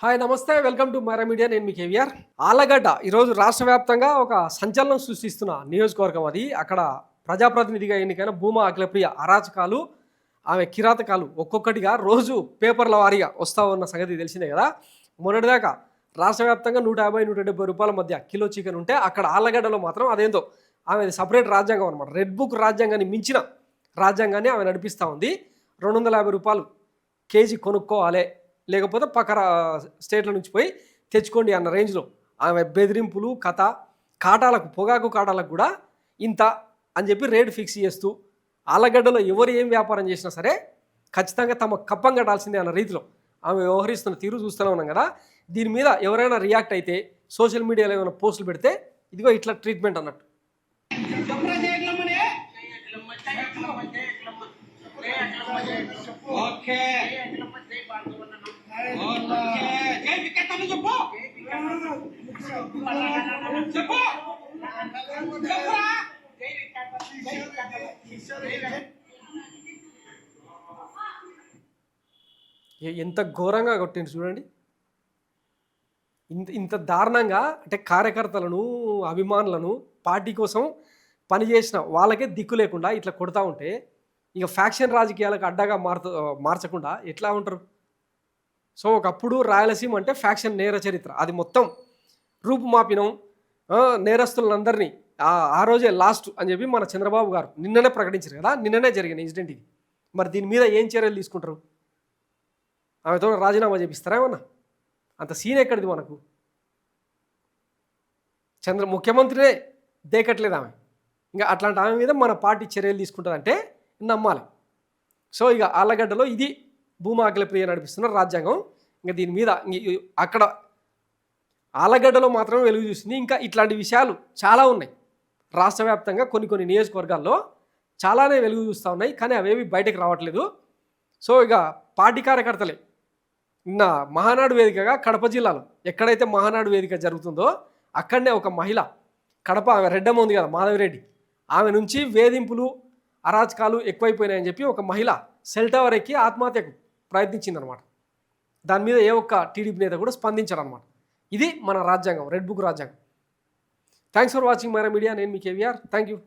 Hi నమస్తే, welcome to Myra Media. నేను మీ కేవీఆర్. ఆలగడ్డ ఈరోజు రాష్ట్ర వ్యాప్తంగా ఒక సంచలనం సృష్టిస్తున్న నియోజకవర్గం అది. అక్కడ ప్రజాప్రతినిధిగా ఎన్నికైన భూమా అఖిలప్రియ అరాచకాలు, ఆమె కిరాతకాలు ఒక్కొక్కటిగా రోజు పేపర్ల వారీగా వస్తూ ఉన్న సంగతి తెలిసిందే కదా. మొన్నటిదాకా రాష్ట్ర వ్యాప్తంగా 150-170 రూపాయల మధ్య కిలో చికెన్ ఉంటే అక్కడ ఆలగడ్డలో మాత్రం అదేందో ఆమె సపరేట్ రాజ్యాంగం అనమాట. రెడ్ బుక్ రాజ్యాంగాన్ని మించిన రాజ్యాంగాన్ని ఆమె నడిపిస్తూ ఉంది. 250 రూపాయలు కేజీ కొనుక్కోవాలి, లేకపోతే పక్క స్టేట్ల నుంచి పోయి తెచ్చుకోండి అన్న రేంజ్లో ఆమె బెదిరింపులు కథ. కాటాలకు, పొగాకు కాటాలకు కూడా ఇంత అని చెప్పి రేటు ఫిక్స్ చేస్తూ ఆలగడ్డలో ఎవరు ఏం వ్యాపారం చేసినా సరే ఖచ్చితంగా తమ కప్పం కట్టాల్సిందే అన్న రీతిలో ఆమె వ్యవహరిస్తున్న తీరు చూస్తూనే ఉన్నాం కదా. దీని మీద ఎవరైనా రియాక్ట్ అయితే సోషల్ మీడియాలో ఏమైనా పోస్టులు పెడితే ఇదిగో ఇట్లా ట్రీట్మెంట్ అన్నట్టు. ఎంత ఘోరంగా కొట్టిండు చూడండి. ఇంత దారుణంగా అంటే కార్యకర్తలను, అభిమానులను, పార్టీ కోసం పనిచేసిన వాళ్ళకే దిక్కు లేకుండా ఇట్లా కొడతా ఉంటే ఇక ఫ్యాక్షన్ రాజకీయాలకు అడ్డగా మార్చకుండా ఎట్లా ఉంటారు? సో ఒకప్పుడు రాయలసీమ అంటే ఫ్యాక్షన్ నేర చరిత్ర, అది మొత్తం రూపుమాపినం. నేరస్తులందరినీ ఆ రోజే లాస్ట్ అని చెప్పి మన చంద్రబాబు గారు నిన్ననే ప్రకటించారు కదా. నిన్ననే జరిగిన ఇన్సిడెంట్ ఇది. మరి దీని మీద ఏం చర్యలు తీసుకుంటారు? ఆమెతో రాజీనామా చేపిస్తారా ఏమన్నా? అంత సీన్ ఎక్కడిది మనకు? ముఖ్యమంత్రినే దేకట్లేదు ఆమె. ఇంకా అట్లాంటి ఆమె మీద మన పార్టీ చర్యలు తీసుకుంటుందంటే నమ్మాలి. సో ఇక ఆళ్ళగడ్డలో ఇది భూమా అఖిలప్రియ నడిపిస్తున్న రాజ్యాంగం. ఇంకా దీని మీద అక్కడ ఆళ్ళగడ్డలో మాత్రమే వెలుగు చూసింది. ఇంకా ఇట్లాంటి విషయాలు చాలా ఉన్నాయి రాష్ట్ర వ్యాప్తంగా. కొన్ని నియోజకవర్గాల్లో చాలానే వెలుగు చూస్తూ ఉన్నాయి, కానీ అవేవి బయటకు రావట్లేదు. సో ఇక పార్టీ కార్యకర్తలే నిన్న మహానాడు వేదికగా కడప జిల్లాలో ఎక్కడైతే మహానాడు వేదిక జరుగుతుందో అక్కడనే ఒక మహిళ, కడప ఆమె రెడ్డమ్మ ఉంది కదా, మాధవిరెడ్డి, ఆమె నుంచి వేధింపులు అరాచకాలు ఎక్కువైపోయినాయని చెప్పి ఒక మహిళ సెల్ టవర్ ఎక్కి ఆత్మహత్యకు ప్రయత్నించిందనమాట. దాని మీద ఏ ఒక్క టీడీపీ నేత కూడా స్పందించారనమాట. ఇది మన రాజ్యాంగం, రెడ్ బుక్ రాజ్యాంగం. Thanks for watching Myra Media. నేను మీ కేవీఆర్. Thank you.